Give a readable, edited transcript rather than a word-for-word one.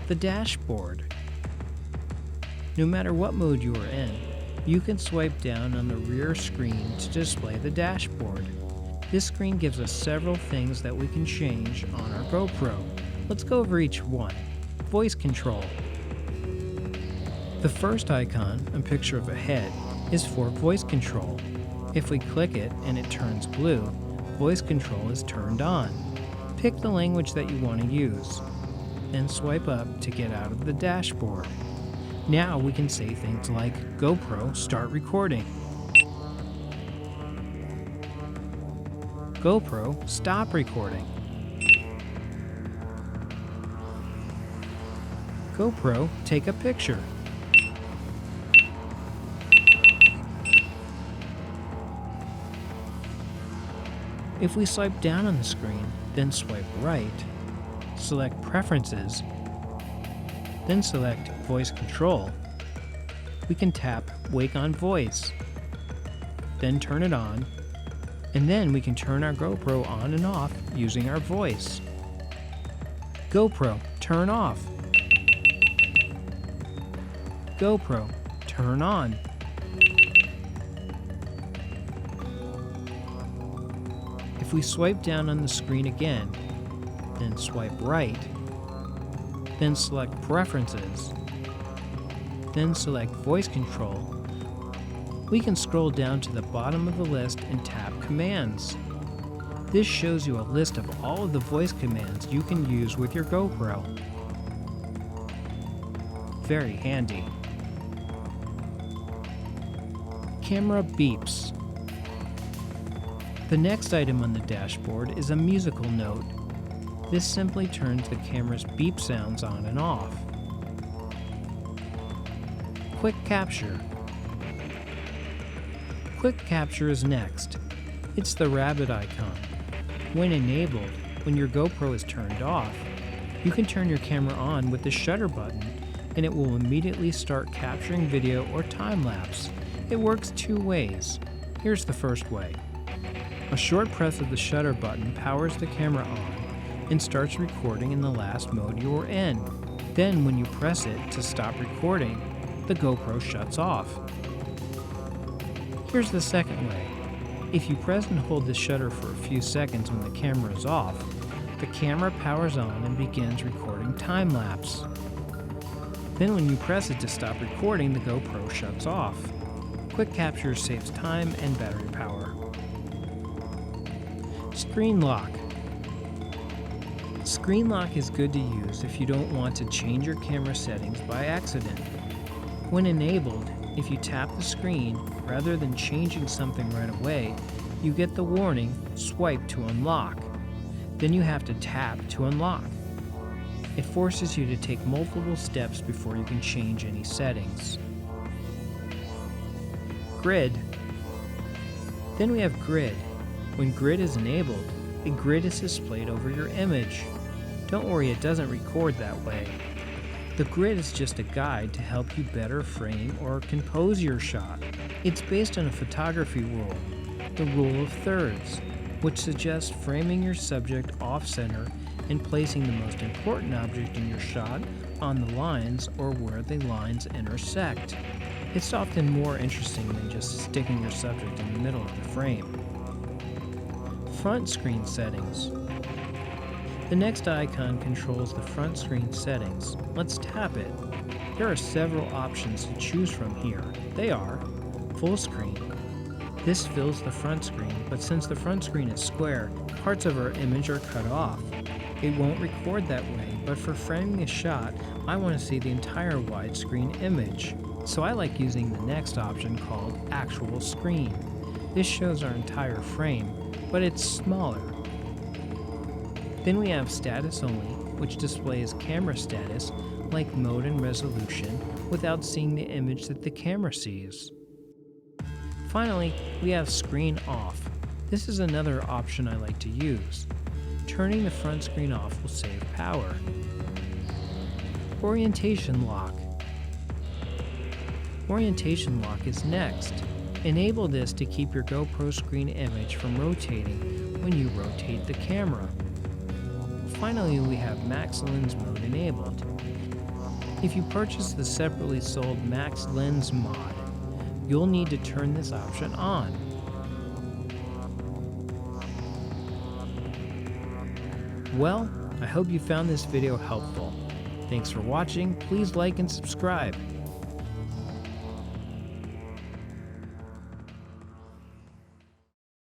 The dashboard. No matter what mode you are in, you can swipe down on the rear screen to display the dashboard. This screen gives us several things that we can change on our GoPro. Let's go over each one. Voice control. The first icon, a picture of a head, is for voice control. If we click it and it turns blue, voice control is turned on. Pick the language that you want to use, then swipe up to get out of the dashboard. Now we can say things like, GoPro, start recording. GoPro, stop recording. GoPro, take a picture. If we swipe down on the screen, then swipe right, select Preferences, then select Voice Control, we can tap Wake on Voice, then turn it on, and then we can turn our GoPro on and off using our voice. GoPro, turn off. GoPro, turn on. If we swipe down on the screen again, then swipe right, then select Preferences, then select Voice Control, we can scroll down to the bottom of the list and tap Commands. This shows you a list of all of the voice commands you can use with your GoPro. Very handy. Camera beeps. The next item on the dashboard is a musical note. This simply turns the camera's beep sounds on and off. QuikCapture. QuikCapture is next. It's the rabbit icon. When enabled, when your GoPro is turned off, you can turn your camera on with the shutter button and it will immediately start capturing video or time-lapse. It works two ways. Here's the first way. A short press of the shutter button powers the camera on and starts recording in the last mode you were in. Then when you press it to stop recording, the GoPro shuts off. Here's the second way. If you press and hold the shutter for a few seconds when the camera is off, the camera powers on and begins recording time-lapse. Then when you press it to stop recording, the GoPro shuts off. QuikCapture saves time and battery power. Screen lock. Screen lock is good to use if you don't want to change your camera settings by accident. When enabled, if you tap the screen, rather than changing something right away, you get the warning, swipe to unlock. Then you have to tap to unlock. It forces you to take multiple steps before you can change any settings. Grid. Then we have grid. When grid is enabled, a grid is displayed over your image. Don't worry, it doesn't record that way. The grid is just a guide to help you better frame or compose your shot. It's based on a photography rule, the rule of thirds, which suggests framing your subject off-center and placing the most important object in your shot on the lines or where the lines intersect. It's often more interesting than just sticking your subject in the middle of the frame. Front screen settings. The next icon controls the front screen settings. Let's tap it. There are several options to choose from here. They are full screen. This fills the front screen, but since the front screen is square, parts of our image are cut off. It won't record that way, but for framing a shot, I want to see the entire widescreen image. So I like using the next option called actual screen. This shows our entire frame, but it's smaller. Then we have status only, which displays camera status like mode and resolution without seeing the image that the camera sees. Finally, we have screen off. This is another option I like to use. Turning the front screen off will save power. Orientation lock. Orientation lock is next. Enable this to keep your GoPro screen image from rotating when you rotate the camera. finally, we have Max Lens Mode enabled. If you purchase the separately sold Max Lens mod, you'll need to turn this option on. Well, I hope you found this video helpful. Thanks for watching. Please like and subscribe.